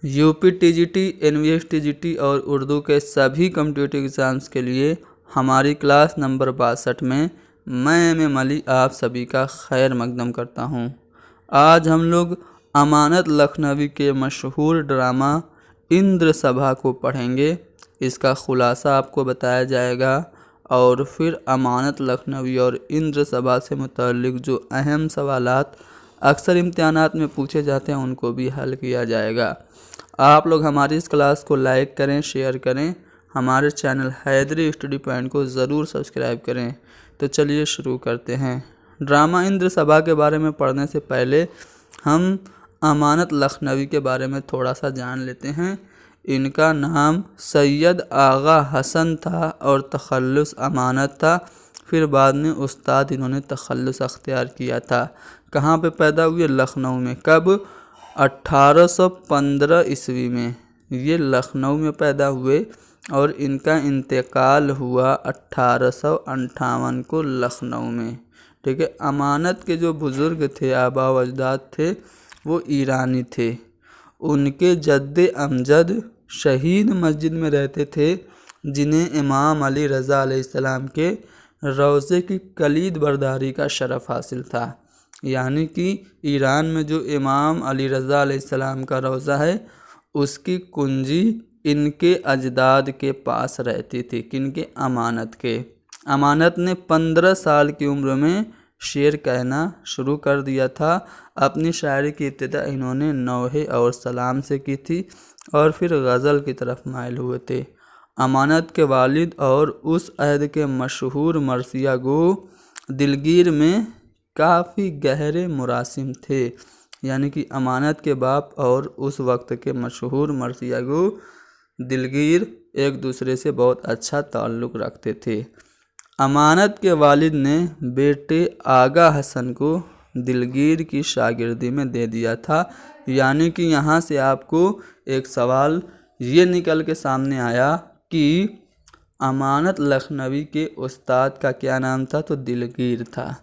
UP TGT, NVS TGT और उर्दू के सभी कॉम्पिटिटिव एग्ज़ाम्स के लिए हमारी क्लास नंबर 62 में मैं एम अली आप सभी का खैर मकदम करता हूँ। आज हम लोग अमानत लखनवी के मशहूर ड्रामा इंद्र सभा को पढ़ेंगे। इसका खुलासा आपको बताया जाएगा और फिर अमानत लखनवी और इंद्र सभा से मुतल्लिक जो अहम सवालात अक्सर इम्तिहानात में पूछे जाते हैं उनको भी हल किया जाएगा। आप लोग हमारी इस क्लास को लाइक करें, शेयर करें, हमारे चैनल हैदरी स्टडी पॉइंट को ज़रूर सब्सक्राइब करें। तो चलिए शुरू करते हैं। ड्रामा इंद्र सभा के बारे में पढ़ने से पहले हम अमानत लखनवी के बारे में थोड़ा सा जान लेते हैं। इनका नाम सैयद आगा हसन था और तखल्लुस अमानत था। फिर बाद में उस्ताद इन्होंने तखल्लुस अख्तियार किया था। कहाँ पे पैदा हुए? लखनऊ में। कब? 1815 ईस्वी में ये लखनऊ में पैदा हुए और इनका इंतकाल हुआ 1858 को लखनऊ में। ठीक है। अमानत के जो बुज़ुर्ग थे, आबा व अजदाद थे, वो ईरानी थे। उनके जद्दे अमजद शहीद मस्जिद में रहते थे, जिन्हें इमाम अली रज़ा अलैहिस्सलाम के रोज़े की कलीद बरदारी का शरफ़ हासिल था। यानी कि ईरान में जो इमाम अली रज़ा अलैहिस्सलाम का रोज़ा है उसकी कुंजी इनके अजदाद के पास रहती थी। किनके? अमानत के। अमानत ने 15 साल की उम्र में शेर कहना शुरू कर दिया था। अपनी शायरी की इब्तिदा इन्होंने नौहे और सलाम से की थी और फिर गज़ल की तरफ माइल हुए थे। अमानत के वालिद और उस अहद के मशहूर मरसिया गो दिलगीर में काफ़ी गहरे मुरासिम थे। यानी कि अमानत के बाप और उस वक्त के मशहूर मरसिया गो दिलगीर एक दूसरे से बहुत अच्छा ताल्लुक़ रखते थे। अमानत के वालिद ने बेटे आगा हसन को दिलगीर की शागिर्दी में दे दिया था। यानी कि यहाँ से आपको एक सवाल ये निकल के सामने आया कि अमानत लखनवी के उस्ताद का क्या नाम था? तो दिलगीर था।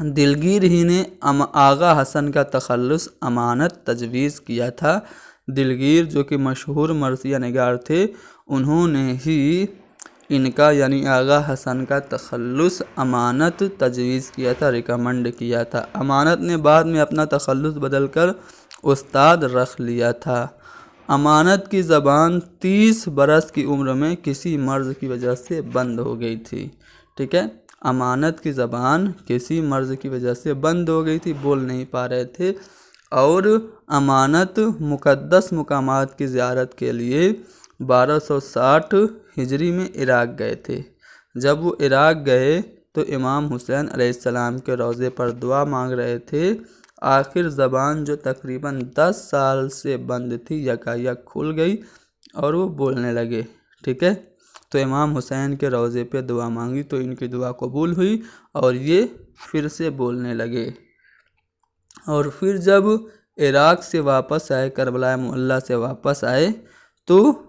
दिलगीर ही ने आगा हसन का तखल्लुस अमानत तजवीज़ किया था। दिलगीर जो कि मशहूर मरसिया निगार थे, उन्होंने ही इनका यानी आगा हसन का तखल्लुस अमानत तजवीज़ किया था, रिकमेंड किया था। अमानत ने बाद में अपना तखल्लुस बदलकर उस्ताद रख लिया था। अमानत की ज़बान 30 बरस की उम्र में किसी मर्ज़ की वजह से बंद हो गई थी। ठीक है। अमानत की ज़बान किसी मर्ज़ की वजह से बंद हो गई थी, बोल नहीं पा रहे थे। और अमानत मुक़द्दस मुकामात की ज़ियारत के लिए 1260 हिजरी में इराक़ गए थे। जब वो इराक़ गए तो इमाम हुसैन अलैहिस्सलाम के रोज़े पर दुआ मांग रहे थे। आखिर ज़बान जो तकरीबन 10 साल से बंद थी यकायक खुल गई और वो बोलने लगे। ठीक है। तो इमाम हुसैन के रोज़े पे दुआ मांगी तो इनकी दुआ कबूल हुई और ये फिर से बोलने लगे। और फिर जब इराक़ से वापस आए, करबला मोहल्ला से वापस आए, तो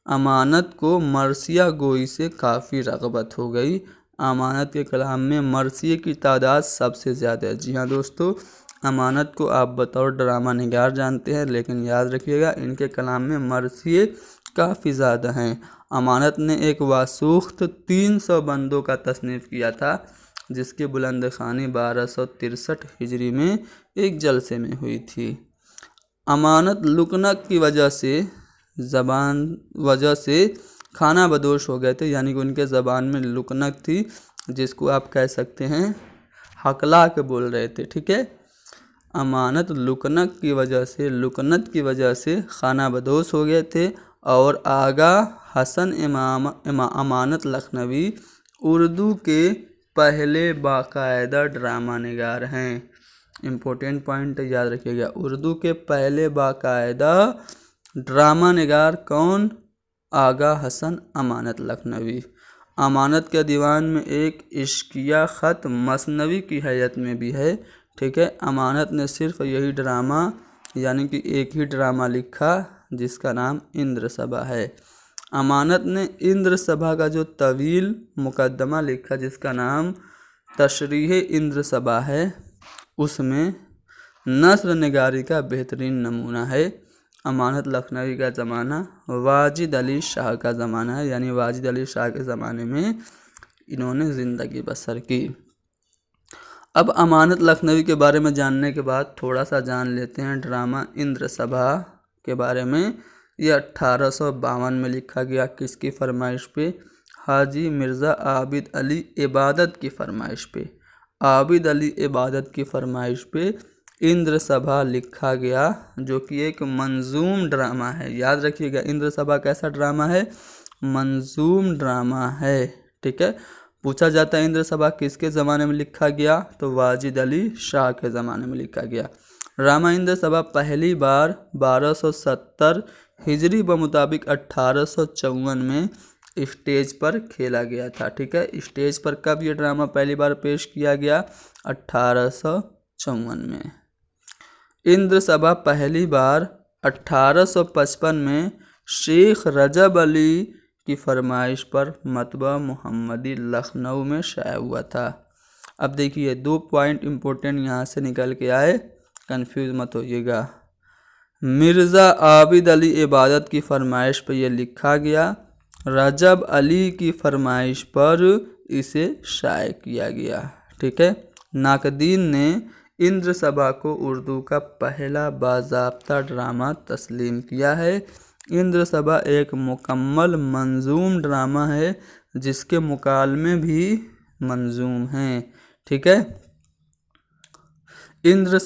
अमानत को मरसिया गोई से काफ़ी रग़बत हो गई। अमानत के कलाम में मरसिए की तादाद सबसे ज़्यादा है। जी हाँ दोस्तों, अमानत को आप बतौर ड्रामा निगार जानते हैं, लेकिन याद रखिएगा इनके कलाम में मरसिए काफ़ी ज़्यादा हैं। अमानत ने एक वासूख्त 300 बंदों का तसनीफ़ किया था, जिसकी बुलंद ख़ानी 1263 हिजरी में एक जलसे में हुई थी। अमानत लुकनक की वजह से खाना बदोश हो गए थे। यानी कि उनके ज़बान में लुकनक थी, जिसको आप कह सकते हैं हकला के बोल रहे थे। ठीक है। अमानत लुकनत की वजह से खाना बदोश हो गए थे। और आगा हसन अमानत लखनवी उर्दू के पहले बाकायदा ड्रामा निगार हैं। इम्पोर्टेंट पॉइंट याद रखिएगा, उर्दू के पहले बाकायदा ड्रामा निगार कौन? आगा हसन अमानत लखनवी। अमानत के दीवान में एक इश्किया ख़त मसनवी की हैयत में भी है। ठीक है। अमानत ने सिर्फ यही ड्रामा यानी कि एक ही ड्रामा लिखा जिसका नाम इंद्र सभा है। अमानत ने इंद्र सभा का जो तवील मुकद्दमा लिखा जिसका नाम तशरीह इंद्र सभा है, उसमें नस्र निगारी का बेहतरीन नमूना है। अमानत लखनवी का ज़माना वाजिद अली शाह का ज़माना है, यानी वाजिद अली शाह के ज़माने में इन्होंने ज़िंदगी बसर की। अब अमानत लखनवी के बारे में जानने के बाद थोड़ा सा जान लेते हैं ड्रामा इंद्र सभा के बारे में। ये 1852 में लिखा गया। किसकी फरमाइश पे? हाजी मिर्ज़ा आबिद अली इबादत की फरमाइश पे। आबिद अली इबादत की फरमाइश पे इंद्र सभा लिखा गया, जो कि एक मंजूम ड्रामा है। याद रखिएगा, इंद्र सभा कैसा ड्रामा है? मंजूम ड्रामा है। ठीक है, पूछा जाता है इंद्र सभा किसके ज़माने में लिखा गया, तो वाजिद अली शाह के ज़माने में लिखा गया। ड्रामा इंद्र सभा पहली बार 1270 हिजरी ब मुताबिक 1854 में स्टेज पर खेला गया था। ठीक है, स्टेज पर कब ये ड्रामा पहली बार पेश किया गया? 1854 में। इंद्र सभा पहली बार 1855 में शेख रजब अली की फरमाइश पर मतबा मोहम्मदी लखनऊ में शाया हुआ था। अब देखिए 2 पॉइंट इम्पोर्टेंट यहाँ से निकल के आए, कंफ्यूज मत होइएगा। मिर्ज़ा आबिद अली इबादत की फरमाइश पर यह लिखा गया, रजब अली की फरमाइश पर इसे शाया किया गया। ठीक है, नाकदीन ने इंद्र सभा को उर्दू का पहला बाज़ाब्ता ड्रामा तस्लीम किया है। इंद्र सभा एक मुकम्मल मंजूम ड्रामा है, जिसके मुकालमे भी मंजूम हैं। ठीक है, इंद्र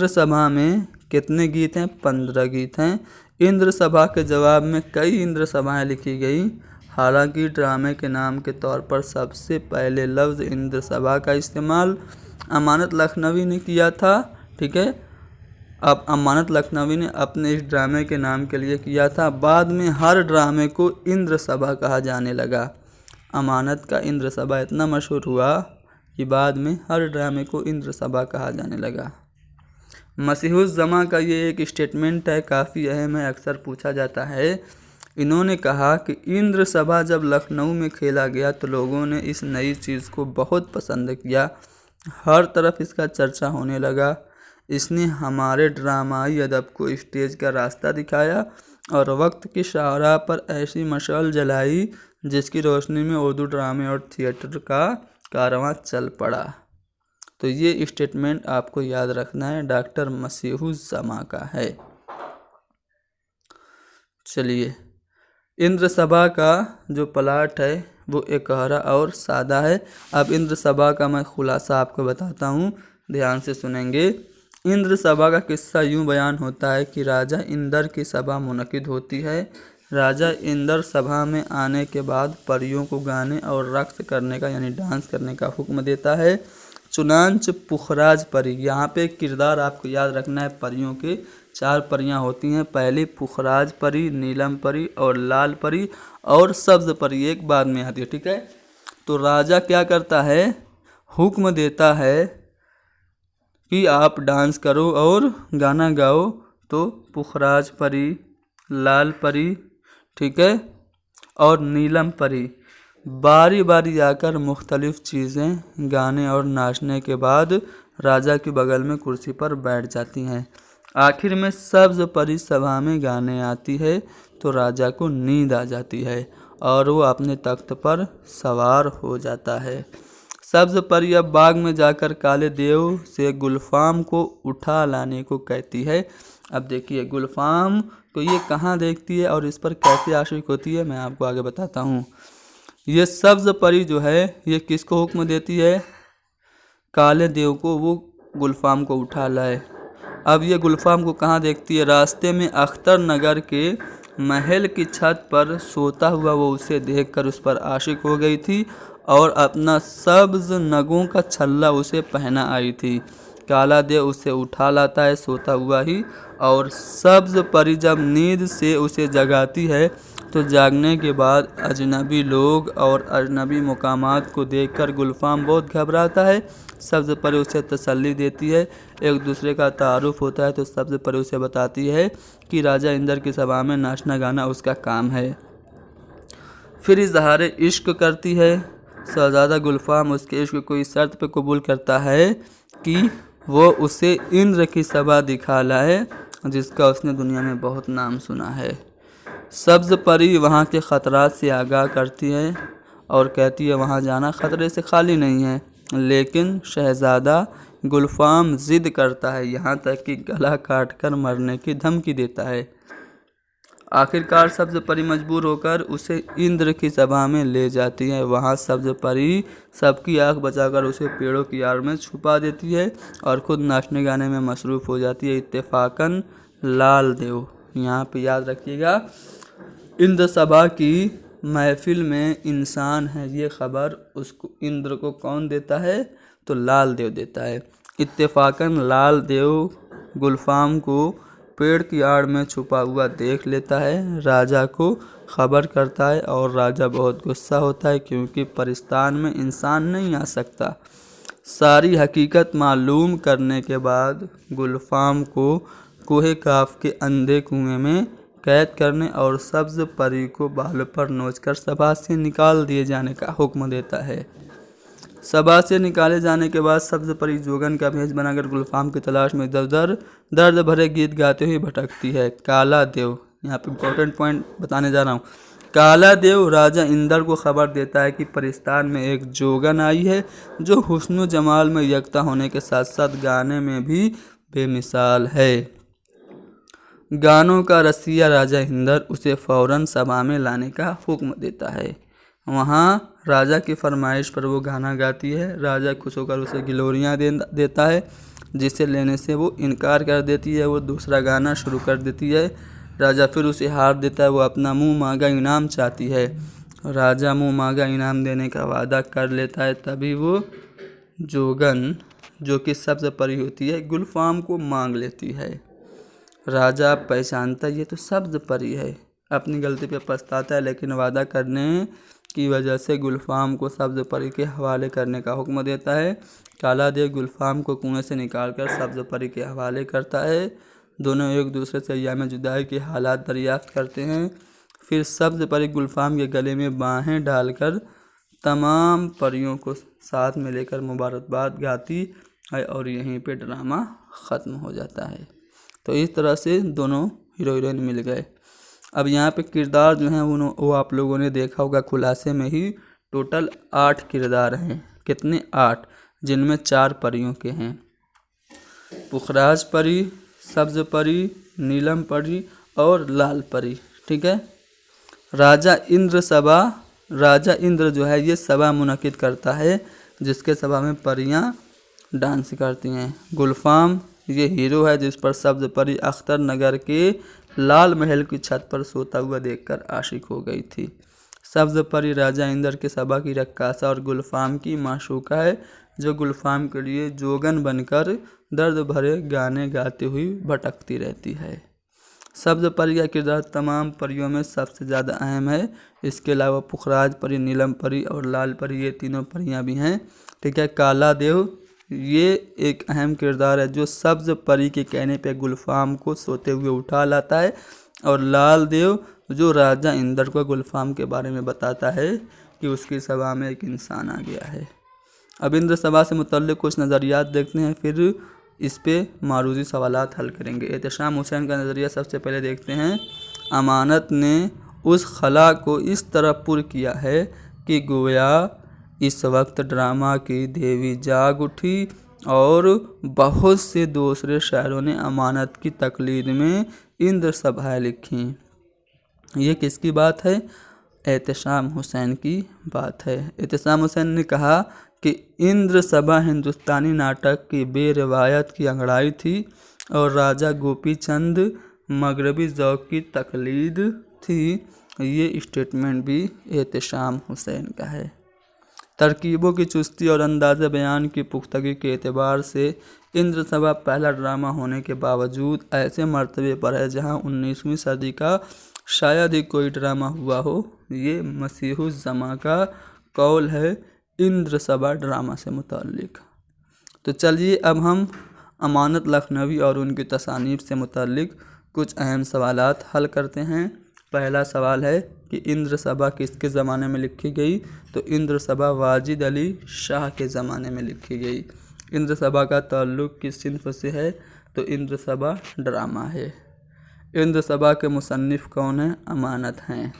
सभा में कितने गीत हैं? 15 गीत हैं। इंद्र सभा के जवाब में कई इंद्र सभाएं लिखी गई। हालांकि ड्रामे के नाम के तौर पर सबसे पहले लफ्ज़ इंद्र सभा का इस्तेमाल अमानत लखनवी ने किया था। ठीक है, अब अमानत लखनवी ने अपने इस ड्रामे के नाम के लिए किया था। बाद में हर ड्रामे को इंद्र सभा कहा जाने लगा। अमानत का इंद्र सभा इतना मशहूर हुआ कि बाद में हर ड्रामे को इंद्र सभा कहा जाने लगा। मसीहुज़्ज़मा का ये एक स्टेटमेंट है, काफ़ी अहम है, अक्सर पूछा जाता है। इन्होंने कहा कि इंद्र सभा जब लखनऊ में खेला गया तो लोगों ने इस नई चीज़ को बहुत पसंद किया, हर तरफ इसका चर्चा होने लगा। इसने हमारे ड्रामाई अदब को स्टेज का रास्ता दिखाया और वक्त की शाहराह पर ऐसी मशाल जलाई जिसकी रोशनी में उर्दू ड्रामे और थिएटर का कारवां चल पड़ा। तो ये स्टेटमेंट आपको याद रखना है, डॉक्टर मसीहुज़्ज़मा का है। चलिए, इंद्र सभा का जो प्लाट है वो एकहरा और सादा है। अब इंद्र सभा का मैं खुलासा आपको बताता हूँ, ध्यान से सुनेंगे। इंद्र सभा का किस्सा यूँ बयान होता है कि राजा इंदर की सभा मुनक़िद होती है। राजा इंदर सभा में आने के बाद परियों को गाने और रक़्स करने का यानी डांस करने का हुक्म देता है। चुनांच पुखराज परी, यहाँ पे किरदार आपको याद रखना है। परियों के 4 परियाँ होती हैं। पहली पुखराज परी, नीलम परी और लाल परी और सब्ज़ परी एक बाद में आती है। ठीक है, तो राजा क्या करता है? हुक्म देता है कि आप डांस करो और गाना गाओ। तो पुखराज परी, लाल परी, ठीक है, और नीलम परी बारी बारी आकर मुख्तलिफ़ चीज़ें गाने और नाचने के बाद राजा के बगल में कुर्सी पर बैठ जाती हैं। आखिर में सब्ज़ परी सभा में गाने आती है तो राजा को नींद आ जाती है और वो अपने तख्त पर सवार हो जाता है। सब्ज़ परी अब बाग में जाकर काले देव से गुलफाम को उठा लाने को कहती है। अब देखिए, गुलफाम तो ये कहाँ देखती है और इस पर कैसे आशिक होती है, मैं आपको आगे बताता हूँ। ये सब्ज़ परी जो है ये किसको हुक्म देती है? काले देव को, वो गुलफाम को उठा लाए। अब ये गुलफाम को कहाँ देखती है? रास्ते में अख्तर नगर के महल की छत पर सोता हुआ वो उसे देखकर उस पर आशिक हो गई थी और अपना सब्ज़ नगों का छल्ला उसे पहना आई थी। काला देव उसे उठा लाता है सोता हुआ ही, और सब्ज़ परी जब नींद से उसे जगाती है तो जागने के बाद अजनबी लोग और अजनबी मकामात को देखकर गुलफाम बहुत घबराता है। सब्ज़ परी उसे तसल्ली देती है, एक दूसरे का तारुफ होता है। तो सब्ज़ परी उसे बताती है कि राजा इंदर की सभा में नाचना गाना उसका काम है। फिर इज़हार इश्क करती है। शहज़ादा गुलफाम उसके इश्क को इस शर्त पर कबूल करता है कि वो उसे इंद्र की सभा दिखा लाए जिसका उसने दुनिया में बहुत नाम सुना है। सब्ज़ परी वहाँ के ख़तरात से आगाह करती है और कहती है वहाँ जाना ख़तरे से खाली नहीं है, लेकिन शहज़ादा गुलफाम ज़िद करता है, यहाँ तक कि गला काटकर मरने की धमकी देता है। आखिरकार सब्ज़ परी मजबूर होकर उसे इंद्र की सभा में ले जाती है। वहाँ सब्ज़ परी सबकी आँख बचाकर उसे पेड़ों की आड़ में छुपा देती है और खुद नाचने गाने में मसरूफ़ हो जाती है। इत्तेफाकन लाल देव, यहाँ पे याद रखिएगा, इंद्र सभा की महफिल में इंसान है, ये खबर उसको इंद्र को कौन देता है? तो लाल देव देता है। इत्तेफाकन लाल देव गुलफाम को पेड़ की आड़ में छुपा हुआ देख लेता है, राजा को खबर करता है और राजा बहुत गुस्सा होता है क्योंकि परिस्तान में इंसान नहीं आ सकता। सारी हकीकत मालूम करने के बाद गुलफाम को कोहे काफ के अंधे कुएं में कैद करने और सब्ज़ परी को बाल पर नोचकर सभा से निकाल दिए जाने का हुक्म देता है। सभा से निकाले जाने के बाद सब्ज़ परी जोगन का भेष बनाकर गुलफाम की तलाश में इधर उधर दर्द भरे गीत गाते हुए भटकती है। काला देव, यहाँ पे इम्पोर्टेंट पॉइंट बताने जा रहा हूँ। काला देव राजा इंद्र को खबर देता है कि परिस्तान में एक जोगन आई है जो हुस्न जमाल में यकता होने के साथ साथ गाने में भी बेमिसाल है। गानों का रसिया राजा इंद्र उसे फौरन सभा में लाने का हुक्म देता है। वहाँ राजा की फरमाइश पर वो गाना गाती है। राजा खुश होकर उसे गिलोरियाँ देता है, जिसे लेने से वो इनकार कर देती है। वो दूसरा गाना शुरू कर देती है। राजा फिर उसे हार देता है। वो अपना मुंह मांगा इनाम चाहती है। राजा मुंह मांगा इनाम देने का वादा कर लेता है। तभी वो जोगन, जो कि सब्ज़ परी होती है, गुलफाम को मांग लेती है। राजा पहचानता ये तो सब्ज़ परी है, अपनी गलती पे पछताता है, लेकिन वादा करने की वजह से गुलफाम को सब्ज़ परी के हवाले करने का हुक्म देता है। काला देव गुलफाम को कुएं से निकालकर सब्ज़ परी के हवाले करता है। दोनों एक दूसरे से अय्याम जुदाई के हालात दरियाफ्त करते हैं। फिर सब्ज़ परी गुलफाम के गले में बाहें डालकर तमाम परियों को साथ में लेकर मुबारकबाद गाती है और यहीं पे ड्रामा ख़त्म हो जाता है। तो इस तरह से दोनों हीरो हीरोइन मिल गए। अब यहाँ पे किरदार जो हैं वो आप लोगों ने देखा होगा खुलासे में ही। टोटल 8 किरदार हैं। कितने? 8, जिनमें 4 परियों के हैं। पुखराज परी, सब्ज़ परी, नीलम परी और लाल परी। ठीक है। राजा इंद्र जो है ये सभा मुनक़िद करता है, जिसके सभा में परियां डांस करती हैं। गुलफाम ये हीरो है जिस पर सब्ज़ परी अख्तर नगर के लाल महल की छत पर सोता हुआ देखकर आशिक हो गई थी। सब्ज़ परी राजा इंद्र के सभा की रक्कासा और गुलफाम की माशूका है, जो गुलफाम के लिए जोगन बनकर दर्द भरे गाने गाती हुई भटकती रहती है। सब्ज़ परी का किरदार तमाम परियों में सबसे ज़्यादा अहम है। इसके अलावा पुखराज परी, नीलम परी और लाल परी, ये तीनों परियां भी हैं। ठीक है। काला देव ये एक अहम किरदार है जो सब्ज़ परी के कहने पे गुलफाम को सोते हुए उठा लाता है, और लाल देव जो राजा इंद्र को गुलफाम के बारे में बताता है कि उसकी सभा में एक इंसान आ गया है। अब इंद्र सभा से मुतल्लिक़ कुछ नज़रियात देखते हैं, फिर इस पे मारूजी सवालात हल करेंगे। एहतशाम हुसैन का नज़रिया सबसे पहले देखते हैं। अमानत ने उस खला को इस तरह पुर किया है कि गोया इस वक्त ड्रामा की देवी जाग उठी और बहुत से दूसरे शायरों ने अमानत की तकलीद में इंद्र सभाएँ लिखीं। ये किसकी बात है? एहतशाम हुसैन की बात है। एहतशाम हुसैन ने कहा कि इंद्र सभा हिंदुस्तानी नाटक की बेरिवायत की अंगड़ाई थी और राजा गोपी चंद मगरबी ज़ौक़ की तकलीद थी। ये स्टेटमेंट भी एहतशाम हुसैन का है। तरकीबों की चुस्ती और अंदाज़ बयान की पुख्तगी के एतबार से इंद्र सभा पहला ड्रामा होने के बावजूद ऐसे मर्तबे पर है जहां 19वीं सदी का शायद ही कोई ड्रामा हुआ हो। ये मसीहुज़्ज़मा का कौल है इंद्र सभा ड्रामा से मुताल्लिक़। तो चलिए अब हम अमानत लखनवी और उनकी तसानीफ से मुताल्लिक़ कुछ अहम सवालात हल करते हैं। पहला सवाल है कि इंद्र सभा किसके ज़माने में लिखी गई? तो इंद्र सभा वाजिद अली शाह के ज़माने में लिखी गई। इंद्र सभा का ताल्लुक़ किस सिन्फ़ से है? तो इंद्र सभा ड्रामा है। इंद्र सभा के मुसन्निफ कौन है? अमानत हैं।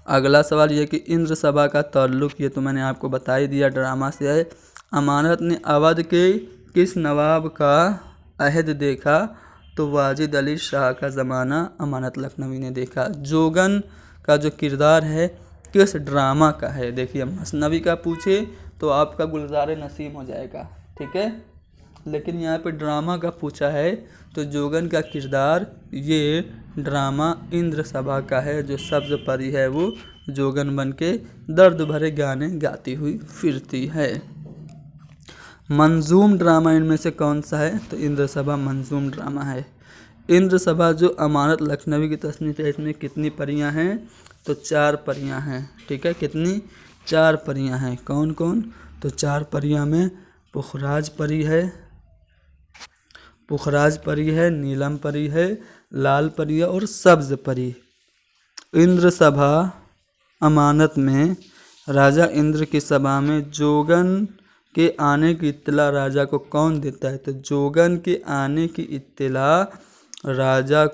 अगला सवाल ये कि इंद्र सभा का ताल्लुक़, ये तो मैंने आपको बता ही दिया, ड्रामा से है। अमानत ने अवध के किस नवाब का अहद देखा? तो वाजिद अली शाह का ज़माना अमानत लखनवी ने देखा। जोगन का जो किरदार है किस ड्रामा का है? देखिए, मसनवी का पूछे तो आपका गुलजार नसीम हो जाएगा, ठीक है, लेकिन यहाँ पे ड्रामा का पूछा है तो जोगन का किरदार ये ड्रामा इंद्र सभा का है। जो सब्ज़ परी है वो जोगन बन के दर्द भरे गाने गाती हुई फिरती है। मंजूम ड्रामा इनमें से कौन सा है? तो इंद्र सभा मंजूम ड्रामा है। इंद्र सभा जो अमानत लखनवी की तसनीफ है, इसमें कितनी परियां हैं? तो 4 परियां हैं, ठीक है। कितनी? 4 परियां हैं। कौन कौन? तो 4 परियां में पुखराज परी है, नीलम परी है, लाल परी है और सब्ज परी। इंद्र सभा अमानत में राजा इंद्र की सभा में जोगन के आने की इत्तला राजा को कौन देता है? तो जोगन के आने की इत्तला राजा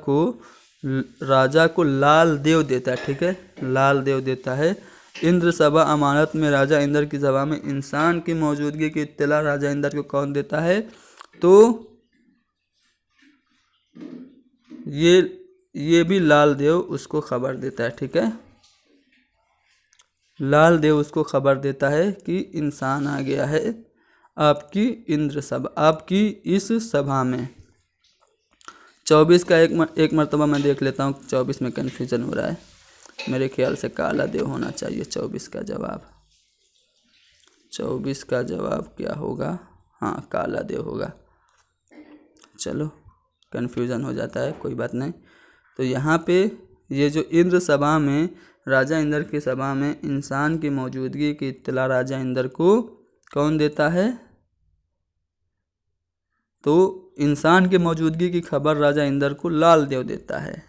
को लाल देव देता है, ठीक है, लाल देव देता है। इंद्र सभा अमानत में राजा इंद्र की सभा में इंसान की मौजूदगी की इत्तला राजा इंद्र को कौन देता है? तो ये भी लाल देव उसको खबर देता है, ठीक है, लाल देव उसको खबर देता है कि इंसान आ गया है आपकी इंद्र सभा, आपकी इस सभा में। 24 का एक मरतबा मैं देख लेता हूँ, 24 में कन्फ्यूज़न हो रहा है, मेरे ख्याल से काला देव होना चाहिए 24 का जवाब। 24 का जवाब क्या होगा? हाँ, काला देव होगा। चलो, कन्फ्यूज़न हो जाता है, कोई बात नहीं। तो यहाँ पे ये जो इंद्र सभा में राजा इंद्र की सभा में इंसान की मौजूदगी की इत्तला राजा इंद्र को कौन देता है? तो इंसान की मौजूदगी की खबर राजा इंद्र को लाल देव देता है,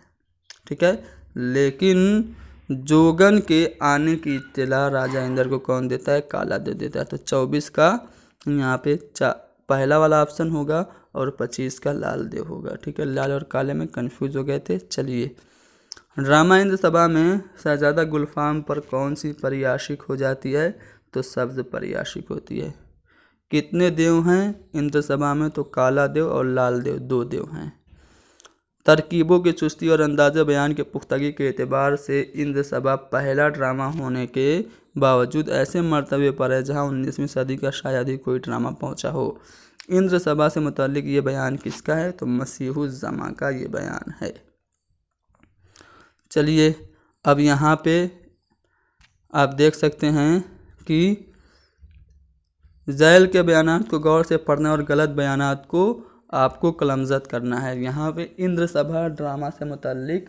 ठीक है, लेकिन जोगन के आने की इत्तला राजा इंद्र को कौन देता है? काला देव देता है। तो 24 का यहाँ पे पहला वाला ऑप्शन होगा और 25 का लाल देव होगा, ठीक है। लाल और काले में कंफ्यूज हो गए थे। चलिए, ड्रामा इंद्र सभा में शहजादा गुलफाम पर कौन सी परी आशिक हो जाती है? तो सब्ज परी आशिक होती है। कितने देव हैं इंद्र सभा में? तो काला देव और लाल देव, 2 देव हैं। तरकीबों की चुस्ती और अंदाज़े बयान के पुख्तगी के एतबार से इंद्र सभा पहला ड्रामा होने के बावजूद ऐसे मर्तबे पर है जहां 19वीं सदी का शायद ही कोई ड्रामा पहुंचा हो। इंद्र सभा से मुताल्लिक ये बयान किसका है? तो मसीहुज़्ज़मा का ये बयान है। चलिए, अब यहाँ पे आप देख सकते हैं कि ज़ैल के बयानात को गौर से पढ़ना और गलत बयानात को आपको कलमज़द करना है। यहाँ पे इंद्र सभा ड्रामा से मुताल्लिक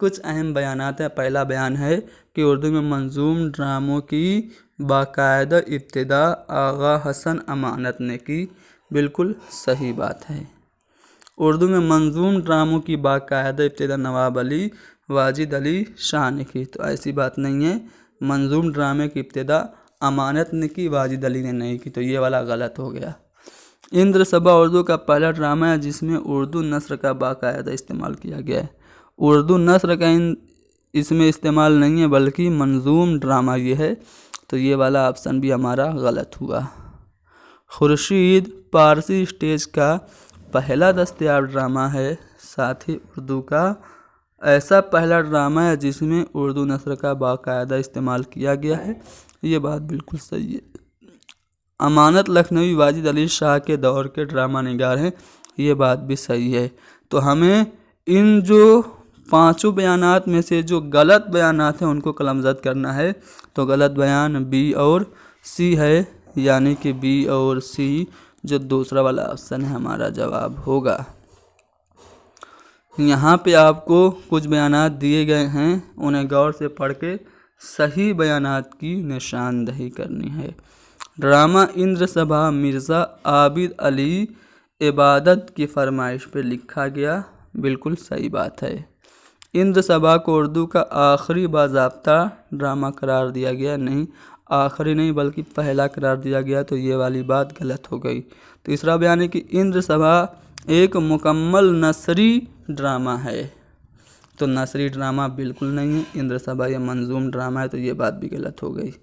कुछ अहम बयानात हैं। पहला बयान है कि उर्दू में मंजूम ड्रामों की बाकायदा इब्तिदा आगा हसन अमानत ने की। बिल्कुल सही बात है। उर्दू में मंजूम ड्रामों की बाकायदा इब्तिदा नवाब अली वाजिद अली शाह ने की। तो ऐसी बात नहीं है, मंजूम ड्रामे की इब्तिदा अमानत ने की, वाजिद अली ने नहीं की। तो ये वाला गलत हो गया। इंद्र सभा उर्दू का पहला ड्रामा है जिसमें उर्दू नस्र का बाकायदा इस्तेमाल किया गया है। उर्दू नस्र का इसमें इस्तेमाल नहीं है बल्कि मंजूम ड्रामा ये है। तो ये वाला ऑप्शन भी हमारा गलत हुआ। खुर्शीद पारसी स्टेज का पहला दस्तयाब ड्रामा है, साथ ही उर्दू का ऐसा पहला ड्रामा है जिसमें उर्दू नस्र का बाकायदा इस्तेमाल किया गया है। ये बात बिल्कुल सही है। अमानत लखनवी वाजिद अली शाह के दौर के ड्रामा निगार हैं, ये बात भी सही है। तो हमें इन जो 5 बयानात में से जो गलत बयानात हैं उनको कलमज़द करना है। तो गलत बयान बी और सी है, यानी कि बी और सी जो दूसरा वाला ऑप्शन है हमारा जवाब होगा। यहाँ पे आपको कुछ बयानात दिए गए हैं, उन्हें गौर से पढ़ के सही बयानात की निशानदही करनी है। ड्रामा इंद्र सभा मिर्ज़ा आबिद अली इबादत की फरमाइश पे लिखा गया। बिल्कुल सही बात है। इंद्र सभा को उर्दू का आखिरी बाज़ाब्ता ड्रामा करार दिया गया। नहीं, आखिरी नहीं बल्कि पहला करार दिया गया। तो ये वाली बात गलत हो गई। तीसरा बयान है कि इंद्र सभा एक मुकम्मल नसरी ड्रामा है। तो नसरी ड्रामा बिल्कुल नहीं है। इंद्र सभा यह मंजूम ड्रामा है, तो ये बात भी गलत हो गई।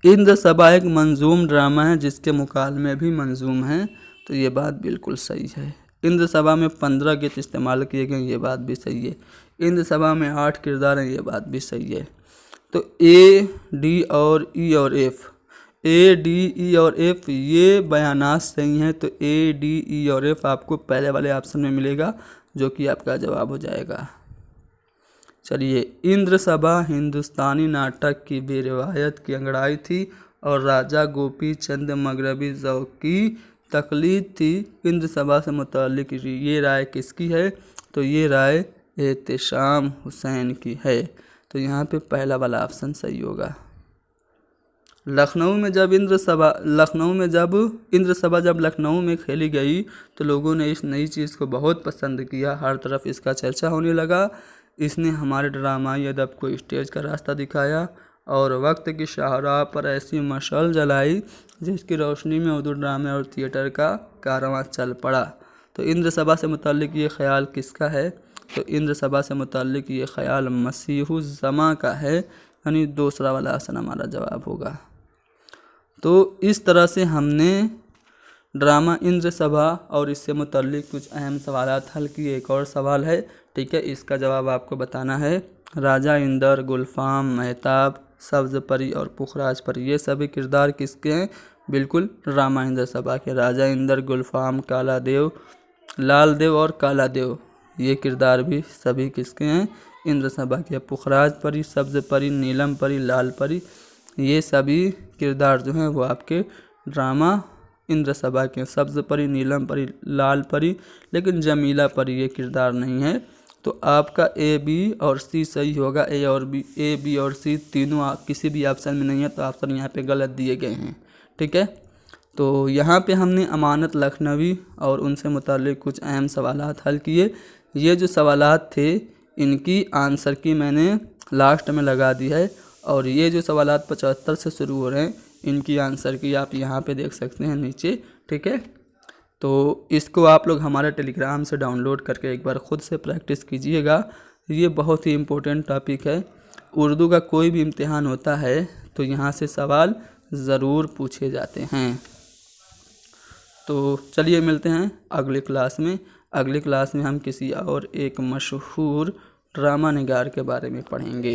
इंद्र सभा एक मंजूम ड्रामा है जिसके मुकालमे भी मंजूम हैं, तो ये बात बिल्कुल सही है। इंद्र सभा में 15 गीत इस्तेमाल किए गए, ये बात भी सही है। इंद्र सभा में 8 किरदार हैं, ये बात भी सही है। तो ए, डी और ई और एफ, ए, डी, ई और एफ ये बयानात सही हैं। तो ए, डी, ई और एफ आपको पहले वाले ऑप्शन में मिलेगा, जो कि आपका जवाब हो जाएगा। चलिए, इंद्र सभा हिंदुस्तानी नाटक की बेरिवायत की अंगड़ाई थी और राजा गोपी चंद मगरबी ज़ौक़ की तकलीद थी। इंद्र सभा से मुताल्लिक ये राय किसकी है? तो ये राय एहतेशाम हुसैन की है। तो यहाँ पे पहला वाला ऑप्शन सही होगा। लखनऊ में जब इंद्र सभा जब लखनऊ में खेली गई तो लोगों ने इस नई चीज़ को बहुत पसंद किया। हर तरफ इसका चर्चा होने लगा। इसने हमारे ड्रामाई अदब को स्टेज का रास्ता दिखाया और वक्त की शाहराह पर ऐसी मशाल जलाई जिसकी रोशनी में उर्दू ड्रामे और थिएटर का कारवां चल पड़ा। तो इंद्र सभा से मुताल्लिक ये ख्याल किसका है? तो इंद्र सभा से मुताल्लिक ये ख्याल मसीहुज़्ज़मा का है, यानी दूसरा वाला ऑप्शन हमारा जवाब होगा। तो इस तरह से हमने ड्रामा इंद्र सभा और इससे मुताल्लिक कुछ अहम सवालात हल किए। एक और सवाल है, ठीक है, इसका जवाब आपको बताना है। राजा इंदर, गुलफाम, महताब, सब्ज़ परी और पुखराज परी ये सभी किरदार किसके हैं? बिल्कुल ड्रामा इंद्र सभा के। राजा इंदर, गुलफाम, काला देव, लाल देव और काला देव ये किरदार भी सभी किसके हैं? इंद्र सभा के। पुखराज परी, सब्ज़ परी, नीलम परी, लाल परी ये सभी किरदार जो हैं वो आपके ड्रामा इंद्र सभा के। सब्ज़ परी, नीलम परी, लाल परी, लेकिन जमीला परी ये किरदार नहीं है। तो आपका ए, बी और सी सही होगा। ए, बी और सी तीनों किसी भी ऑप्शन में नहीं है, तो ऑप्शन यहाँ पे गलत दिए गए हैं। ठीक है, तो यहाँ पे हमने अमानत लखनवी और उनसे मुताल्लिक कुछ अहम सवालात हल किए। ये जो सवालात थे इनकी आंसर की मैंने लास्ट में लगा दी है, और ये जो सवालात 75 से शुरू हो रहे हैं इनकी आंसर की आप यहाँ पे देख सकते हैं नीचे। ठीक है, तो इसको आप लोग हमारे टेलीग्राम से डाउनलोड करके एक बार ख़ुद से प्रैक्टिस कीजिएगा। ये बहुत ही इम्पोर्टेंट टॉपिक है। उर्दू का कोई भी इम्तिहान होता है तो यहाँ से सवाल ज़रूर पूछे जाते हैं। तो चलिए मिलते हैं अगले क्लास में। अगली क्लास में हम किसी और एक मशहूर ड्रामा निगार के बारे में पढ़ेंगे।